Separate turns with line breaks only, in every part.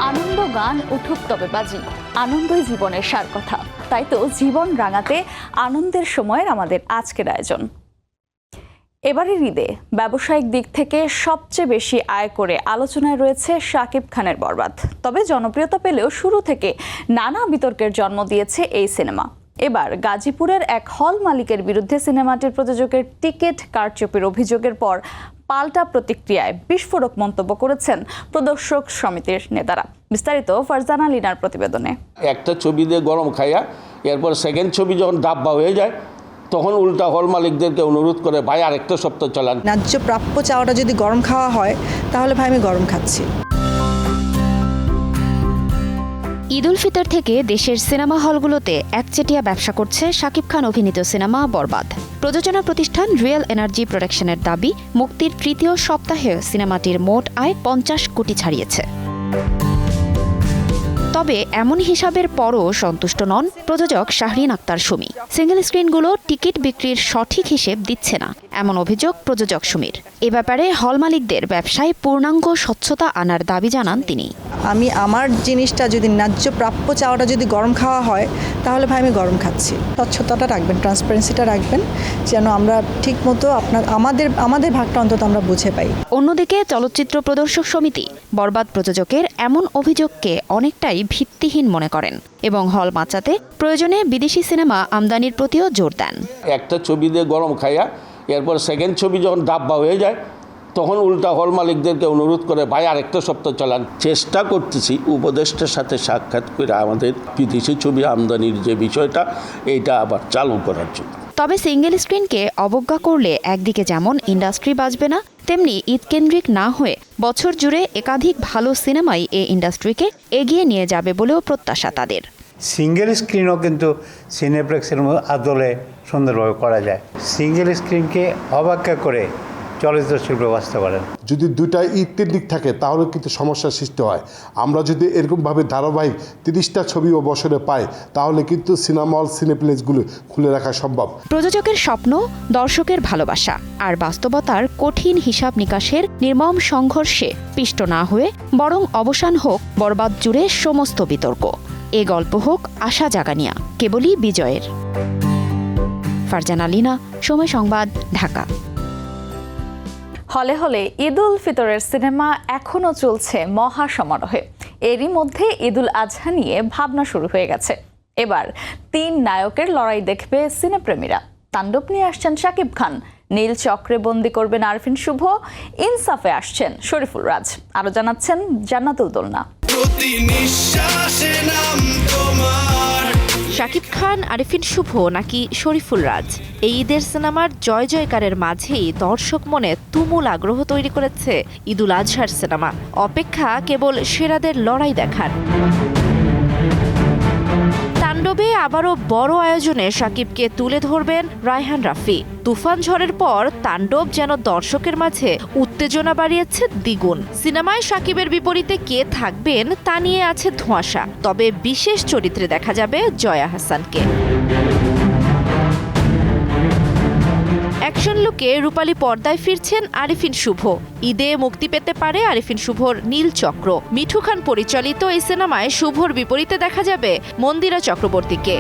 আনন্দ গান উঠুক তবে বাজি, আনন্দই জীবনের সার কথা। তাই তো জীবন রাঙাতে আনন্দের সময়ের আমাদের আজকের আয়োজন। এবারের ঈদে ব্যবসায়িক দিক থেকে সবচেয়ে বেশি আয় করে আলোচনায় রয়েছে শাকিব খানের বরবাদ। তবে জনপ্রিয়তা পেলেও শুরু থেকে নানা বিতর্কের জন্ম দিয়েছে এই সিনেমা। এবার গাজীপুরের এক হল মালিকের বিরুদ্ধে সিনেমাটির প্রযোজকের টিকিট কারচুপির অভিযোগের পর পাল্টা প্রতিক্রিয়ায় বিস্ফোরক মন্তব্য করেছেন প্রদর্শক সমিতির নেতারা। বিস্তারিত ফারজানা লিনার প্রতিবেদনে।
একটা ছবি দিয়ে গরম খাইয়া এরপর সেকেন্ড ছবি যখন ডাব্বা হয়ে যায় তখন উল্টা হল মালিকদেরকে অনুরোধ করে ভাই আরেকটা সপ্তাহ চালান।
ন্যায্য প্রাপ্য চাওয়াটা যদি গরম খাওয়া হয় তাহলে ভাই আমি গরম খাচ্ছি।
ঈদ উল ফিতর থেকে দেশের সিনেমা হলগুলোতে একচেটিয়া ব্যবসা করছে শাকিব খান অভিনীত সিনেমা বরবাদ। প্রযোজনা প্রতিষ্ঠান রিয়েল এনার্জি প্রোডাকশনের দাবি, মুক্তির তৃতীয় সপ্তাহে সিনেমাটির মোট আয় 50 কোটি ছাড়িয়েছে। তবে এমন হিসাবের পরও সন্তুষ্ট নন প্রযোজক শাহরিন আক্তার সুমি। সিঙ্গেল স্ক্রিনগুলো টিকিট বিক্রির সঠিক হিসেব দিচ্ছে না, এমন অভিযোগ প্রযোজক সুমির। এ ব্যাপারে হল মালিকদের ব্যবসায় পূর্ণাঙ্গ স্বচ্ছতা আনার দাবি জানান তিনি।
আমি আমার জিনিসটা যদি ন্যায্য প্রাপ্য চাওয়াটা যদি গরম খাওয়া হয় তাহলে ভাই আমি গরম খাচ্ছি। স্বচ্ছতাটা রাখবেন, ট্রান্সপারেন্সিটা রাখবেন, যেন আমরা ঠিকমতো আমাদের ভাগটা অন্তত আমরা বুঝে পাই।
অন্যদিকে চলচ্চিত্র প্রদর্শক সমিতি বরবাদ প্রযোজকের এমন অভিযোগকে অনেকটাই ভিত্তিহীন মনে করেন এবং হল বাঁচাতে প্রয়োজনে বিদেশি সিনেমা আমদানির প্রতিও জোর দেন।
একটা ছবি দিয়ে গরম খাইয়া এরপর সেকেন্ড ছবি যখন ডাব্বা হয়ে যায় তখন উল্টা হল মালিকদেরকে অনুরোধ করে ভাই আরেকটা সপ্তাহ চালান। চেষ্টা করতেছি উপদেষ্টার সাথে সাক্ষাৎ করে আমাদের বিদেশি ছবি আমদানির যে বিষয়টা এইটা আবার চালু করার জন্য।
তবে সিঙ্গেল স্ক্রিনকে অবজ্ঞা করলে একদিকে যেমন ইন্ডাস্ট্রি বাঁচবে না, তেমনি ঈদকেন্দ্রিক না হয়ে বছর জুড়ে একাধিক ভালো সিনেমাই এই ইন্ডাস্ট্রিকে এগিয়ে নিয়ে যাবে বলেও প্রত্যাশা তাদের।
সিঙ্গেল স্ক্রিনও কিন্তু সিনেপ্লেক্সের আদলে সুন্দরভাবে করা যায়। সিঙ্গেল স্ক্রিনকে অবজ্ঞা করে চলচ্চিত্র শিল্প বাঁচতে পারেন।
যদি দুইটা ঈদের দিক থাকে তাহলে কিন্তু সমস্যার সৃষ্টি হয়। আমরা যদি এরকমভাবে ধারাবাহিক 30টা ছবিও বছরে পাই তাহলে কিন্তু সিনেমা হল সিনেপ্লেক্সগুলো খুলে রাখা সম্ভব।
প্রযোজকের স্বপ্ন, দর্শকের ভালোবাসা আর বাস্তবতার কঠিন হিসাব নিকাশের নির্মম সংঘর্ষে পিষ্ট না হয়ে বরং অবসান হোক বরবাদ জুড়ে সমস্ত বিতর্ক। এ গল্প হোক আশা জাগানিয়া, কেবলই বিজয়ের। ফারজানা লিনা, সময় সংবাদ, ঢাকা।
হলে হলে ঈদ উল ফিতরের সিনেমা এখনও চলছে মহা সমারোহে। এরই মধ্যে ঈদ উল আজহা নিয়ে ভাবনা শুরু হয়ে গেছে। এবার 3 নায়কের লড়াই দেখবে সিনেপ্রেমীরা। তাণ্ডব নিয়ে আসছেন শাকিব খান, নীল চক্রে বন্দি করবেন আরফিন শুভ, ইনসাফে আসছেন শরীফুল রাজ। আরো জানাচ্ছেন জান্নাতুল দোলনা।
শাকিব খান, আরফিন শুভ নাকি শরীফুল রাজ, এই ঈদের সিনেমার জয় জয়কারের মাঝেই দর্শক মনে তুমুল আগ্রহ তৈরি করেছে ঈদ উল আজহার সিনেমা। অপেক্ষা কেবল সেরাদের লড়াই দেখার। তাণ্ডবে আবারও বড় আয়োজনে শাকিবকে তুলে ধরবেন রায়হান রাফি। তুফান ঝড়ের পর তাণ্ডব যেন দর্শকের মাঝে উত্তেজনা বাড়িয়েছে দ্বিগুণ। সিনেমায় শাকিবের বিপরীতে কে থাকবেন তা নিয়ে আছে ধোঁয়াশা, তবে বিশেষ চরিত্রে দেখা যাবে জয়া হাসানকে। অ্যাকশন লুকে রূপালী পর্দায় ফিরছেন আরফিন শুভ। ঈদে মুক্তি পেতে পারে আরফিন শুভর নীল চক্র। মিঠু খান পরিচালিত এই সিনেমায় শুভর বিপরীতে দেখা যাবে মন্দিরা চক্রবর্তীকে।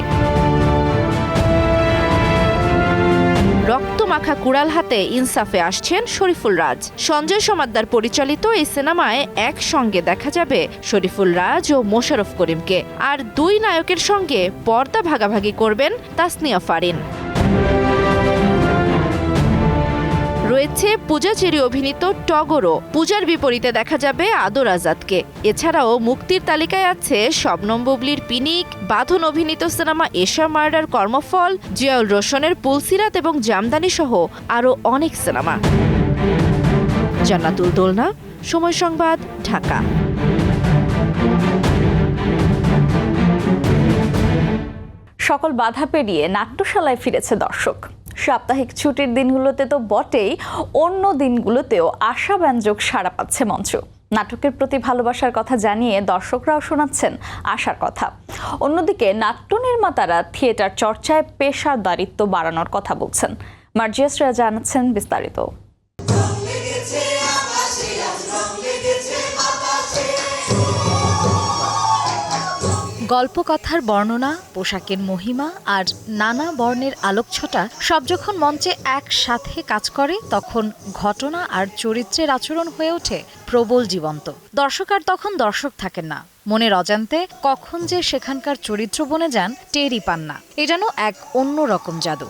রক্তমাখা কুড়াল হাতে ইনসাফে আসছেন শরীফুল রাজ। সঞ্জয় সমাদ্দার পরিচালিত এই সিনেমায় একসঙ্গে দেখা যাবে শরীফুল রাজ ও মোশাররফ করিমকে। আর 2 নায়কের সঙ্গে পর্দা ভাগাভাগি করবেন তাসনিয়া ফারিন। রয়েছে পূজা চেরি অভিনীত টগরও। পূজার বিপরীতে দেখা যাবে আদর আজাদকে। এছাড়াও মুক্তির তালিকায় আছে শবনম বুবলির পিনিক, বাঁধন অভিনীত সিনেমা এশা মার্ডার কর্মফল, জিয়াউল রোশনের পুলসিরাত এবং জামদানি সহ আরও অনেক সিনেমা। জান্নাতুল দোলনা, সময় সংবাদ, ঢাকা।
সকল বাধা পেরিয়ে নাট্যশালায় ফিরেছে দর্শক। সাপ্তাহিক ছুটির দিনগুলোতে তো বটেই, অন্য দিনগুলোতেও আশাব্যঞ্জক সাড়া পাচ্ছে মঞ্চ। নাটকের প্রতি ভালোবাসার কথা জানিয়ে দর্শকরাও শোনাচ্ছেন আশার কথা। অন্যদিকে নাট্য নির্মাতারা থিয়েটার চর্চায় পেশাদারিত্ব বাড়ানোর কথা বলছেন। মার্জিয়াসরা জানাচ্ছেন বিস্তারিত।
গল্পকথার বর্ণনা, পোশাকের মহিমা আর নানা বর্ণের আলোকছটা সব যখন মঞ্চে একসাথে কাজ করে তখন ঘটনা আর চরিত্রের আচরণ হয়ে ওঠে প্রবল জীবন্ত। দর্শক আর তখন দর্শক থাকেন না, মনের অজান্তে কখন যে সেখানকার চরিত্র বনে যান টেরই পান না। এ যেন এক অন্যরকম জাদু।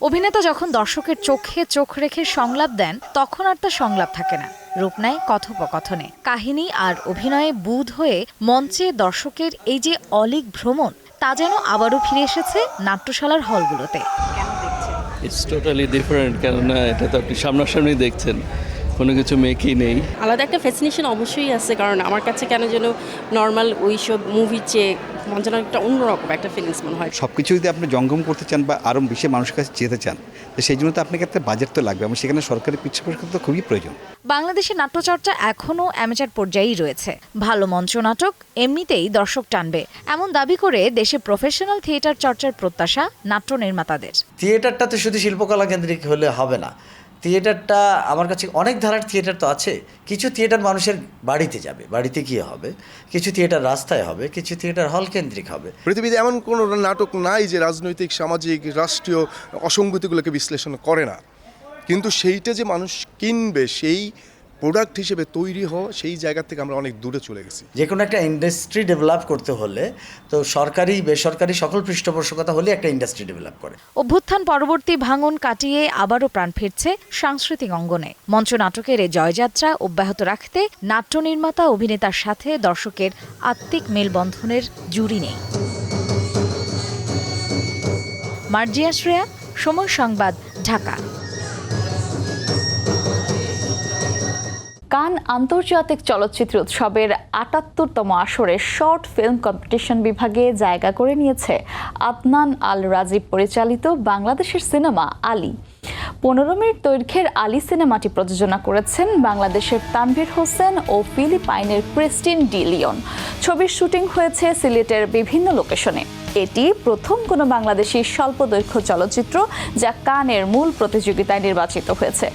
অভিনেতা যখন দর্শকের চোখে চোখ রেখে সংলাপ দেন তখন আর তার সংলাপ থাকে না, রূপ নেয় কথোপকথনে। কাহিনী আর অভিনয়ে বুঁদ হয়ে মঞ্চে দর্শকের এই যে অলীক ভ্রমণ, তা যেন আবারও ফিরে এসেছে নাট্যশালার হলগুলোতে।
ইটস টোটালি ডিফারেন্ট, কেননা এটা তো আপনি সামনাসামনি দেখছেন, কোনো কিছু মেকই নেই।
আলাদা একটা ফ্যাসিনেশন অবশ্যই আছে, কারণ আমার কাছে কেন যেন নর্মাল ওই সব মুভির চেয়ে যেন একটা অন্যরকম একটা ফিলিংস মনে হয়।
সব কিছু যদি আপনি জঙ্গম করতে চান বা আরও বেশি মানুষের কাছে যেতে চান, তো সেই জন্য তো আপনাকে একটা বাজেট তো লাগবে, এবং সেখানে সরকারি পৃষ্ঠপোষকতা তো খুবই প্রয়োজন।
বাংলাদেশের নাট্যচর্চা এখনও অ্যামেচার পর্যায়েই রয়েছে। ভালো মঞ্চ নাটক এমনিতেই দর্শক টানবে এমন দাবি করে দেশে প্রফেশনাল থিয়েটার চর্চার প্রত্যাশা নাট্য নির্মাতাদের।
থিয়েটারটা তো শুধু শিল্পকলা কেন্দ্রিক হলে হবে না, থিয়েটারটা আমার কাছে অনেক ধারার থিয়েটার তো আছে। কিছু থিয়েটার মানুষের বাড়িতে যাবে, বাড়িতে গিয়ে হবে, কিছু থিয়েটার রাস্তায় হবে, কিছু থিয়েটার হল কেন্দ্রিক হবে।
পৃথিবীতে এমন কোনো নাটক নাই যে রাজনৈতিক, সামাজিক, রাষ্ট্রীয় অসঙ্গতিগুলোকে বিশ্লেষণ করে না, কিন্তু সেইটা যে মানুষ কিনবে সেই প্রোডাক্ট হিসেবে তৈরি হওয়া, সেই জায়গা থেকে আমরা অনেক দূরে চলে গেছি।
যে কোনো একটা ইন্ডাস্ট্রি ডেভেলপ করতে হলে তো সরকারি বেসরকারি সকল পৃষ্ঠপোষকতা হলে একটা ইন্ডাস্ট্রি ডেভেলপ করে।
অভ্যুত্থান পরবর্তী ভাঙন কাটিয়ে আবারও প্রাণ ফিরছে সাংস্কৃতিক অঙ্গনে। মঞ্চ নাটকের এই জয়যাত্রা অব্যাহত রাখতে নাট্য নির্মাতা অভিনেতার সাথে দর্শকের আত্মিক মেলবন্ধনের জুড়ি নেই। মার্জিয়া শ্রেয়া, সময় সংবাদ, ঢাকা।
কান আন্তর্জাতিক চলচ্চিত্র উৎসবের ৭৮তম আসরে শর্ট ফিল্ম কম্পিটিশন বিভাগে জায়গা করে নিয়েছে আদনান আল রাজীব পরিচালিত বাংলাদেশের সিনেমা আলী। ১৫ মিনিট দৈর্ঘ্যের আলী সিনেমাটি প্রযোজনা করেছেন বাংলাদেশের তানভীর হোসেন ও ফিলিপাইনের ক্রিস্টিন ডি লিওন। ছবির শুটিং হয়েছে সিলেটের বিভিন্ন লোকেশনে। এটি প্রথম কোনো বাংলাদেশি স্বল্পদৈর্ঘ্য চলচ্চিত্র যা কানের মূল প্রতিযোগিতায় নির্বাচিত হয়েছে।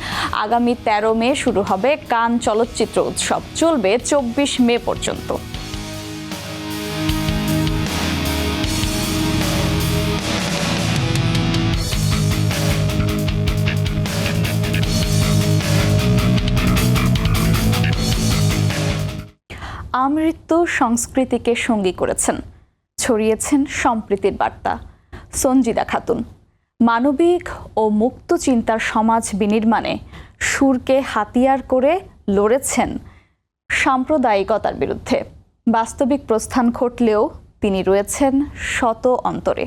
আগামী ১৩ মে শুরু হবে কান চলচ্চিত্র উৎসব, চলবে ২৪ মে পর্যন্ত। আমৃত্যু সংস্কৃতিকে সঙ্গী করেছেন, ছড়িয়েছেন সম্প্রীতির বার্তা সঞ্জিদা খাতুন। মানবিক ও মুক্ত চিন্তার সমাজ বিনির্মাণে সুরকে হাতিয়ার করে লড়েছেন সাম্প্রদায়িকতার বিরুদ্ধে। বাস্তবিক প্রস্থান ঘটলেও তিনি রয়েছেন শত অন্তরে।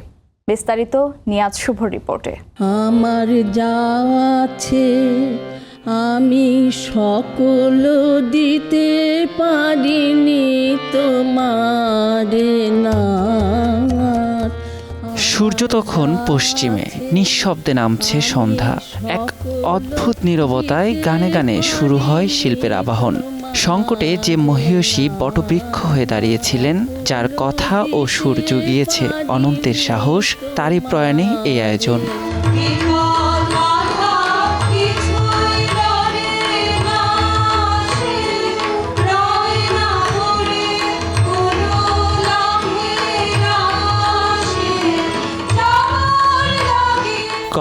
বিস্তারিত নিয়াজ শুভর রিপোর্টে।
আমার যা আছে আমি সকল দিতে পারিনি তোমারে না।
সূর্য তখন পশ্চিমে নিঃশব্দে নামছে সন্ধ্যা। এক অদ্ভুত নীরবতায় গানে গানে শুরু হয় শিল্পের আবাহন। সংকটে যে মহীয়সী বটবৃক্ষ হয়ে দাঁড়িয়েছিলেন, যার কথা ও সুর জুগিয়েছে অনন্তের সাহস, তারই প্রয়াণে এই আয়োজন।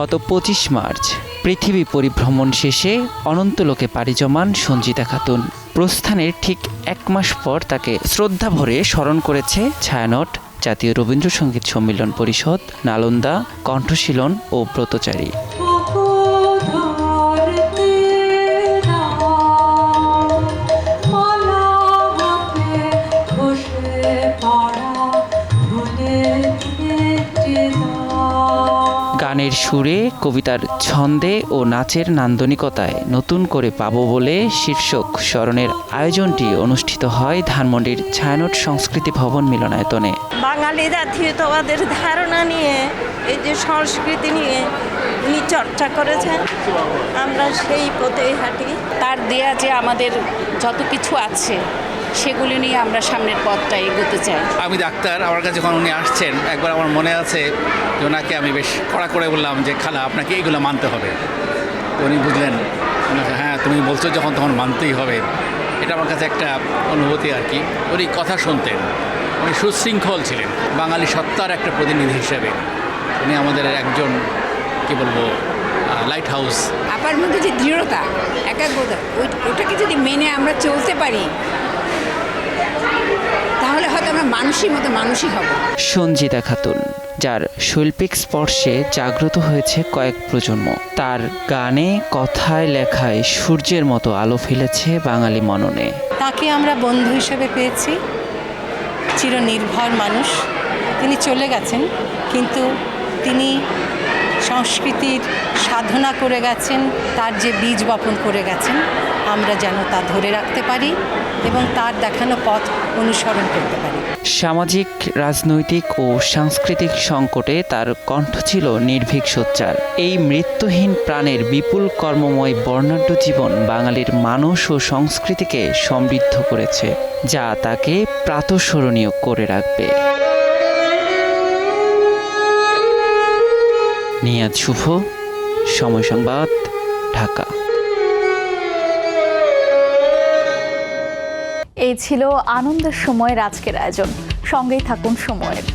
গত ২৫ মার্চ পৃথিবী পরিভ্রমণ শেষে অনন্তলোকে পাড়ি জমান সঞ্জিদা খাতুন। প্রস্থানের ঠিক ১ মাস পর তাকে শ্রদ্ধা ভরে স্মরণ করেছে ছায়ানট, জাতীয় রবীন্দ্রসঙ্গীত সম্মিলন পরিষদ, নালন্দা, কণ্ঠশীলন ও ব্রতচারী। গানের সুরে, কবিতার ছন্দে ও নাচের নান্দনিকতায় নতুন করে পাবো বলে শীর্ষক স্মরণের আয়োজনটি অনুষ্ঠিত হয় ধানমন্ডির ছায়ানট সংস্কৃতি ভবন মিলনায়তনে।
বাঙালি জাতীয়তাবাদের ধারণা নিয়ে, এই যে সংস্কৃতি নিয়ে উনি চর্চা করেছেন, আমরা সেই পথেই হাঁটি।
তার দেয়া যে আমাদের যত কিছু আছে সেগুলি নিয়ে আমরা সামনের পথটা এগোতে চাই।
আমি ডাক্তার, আমার কাছে যখন উনি আসছেন একবার আমার মনে আছে যে ওনাকে আমি বেশ কড়া করে বললাম যে খালা আপনাকে এইগুলো মানতে হবে। উনি বুঝলেন, হ্যাঁ তুমি বলছো যখন তখন মানতেই হবে, এটা আমার কাছে একটা অনুভূতি আর কি। উনি কথা শুনতেন, উনি সুশৃঙ্খল ছিলেন, বাঙালি সত্তার একটা প্রতিনিধি হিসেবে উনি আমাদের একজন কি বলবো লাইট হাউস।
আপার মধ্যে যে দৃঢ়তা, একাগ্রতা, ওটাকে যদি মেনে আমরা চলতে পারি তাহলে হয়তো আমরা মানুষের মতো মানুষই হব।
সঞ্জিদা খাতুন, যার শৈল্পিক স্পর্শে জাগ্রত হয়েছে কয়েক প্রজন্ম, তার গানে, কথায়, লেখায় সূর্যের মতো আলো ফেলেছে বাঙালি মননে।
তাকে আমরা বন্ধু হিসেবে পেয়েছি, চিরনির্ভর মানুষ। তিনি চলে গেছেন, কিন্তু তিনি সংস্কৃতির সাধনা করে গেছেন, তার যে বীজ বপন করে গেছেন আমরা যেন তা ধরে রাখতে পারি এবং তার দেখানো পথ অনুসরণ করতে পারি।
সামাজিক, রাজনৈতিক ও সাংস্কৃতিক সংকটে তার কণ্ঠ ছিল নির্ভীক সোচ্চার। এই মৃত্যুহীন প্রাণের বিপুল কর্মময় বর্ণাঢ্য জীবন বাঙালির মানস ও সংস্কৃতিকে সমৃদ্ধ করেছে, যা তাকে প্রাতঃস্মরণীয় করে রাখবে। নিয়াজ শুভ, সময় সংবাদ, ঢাকা।
এই ছিল আনন্দের সময়ের আজকের আয়োজন। সঙ্গেই থাকুন সময়ের।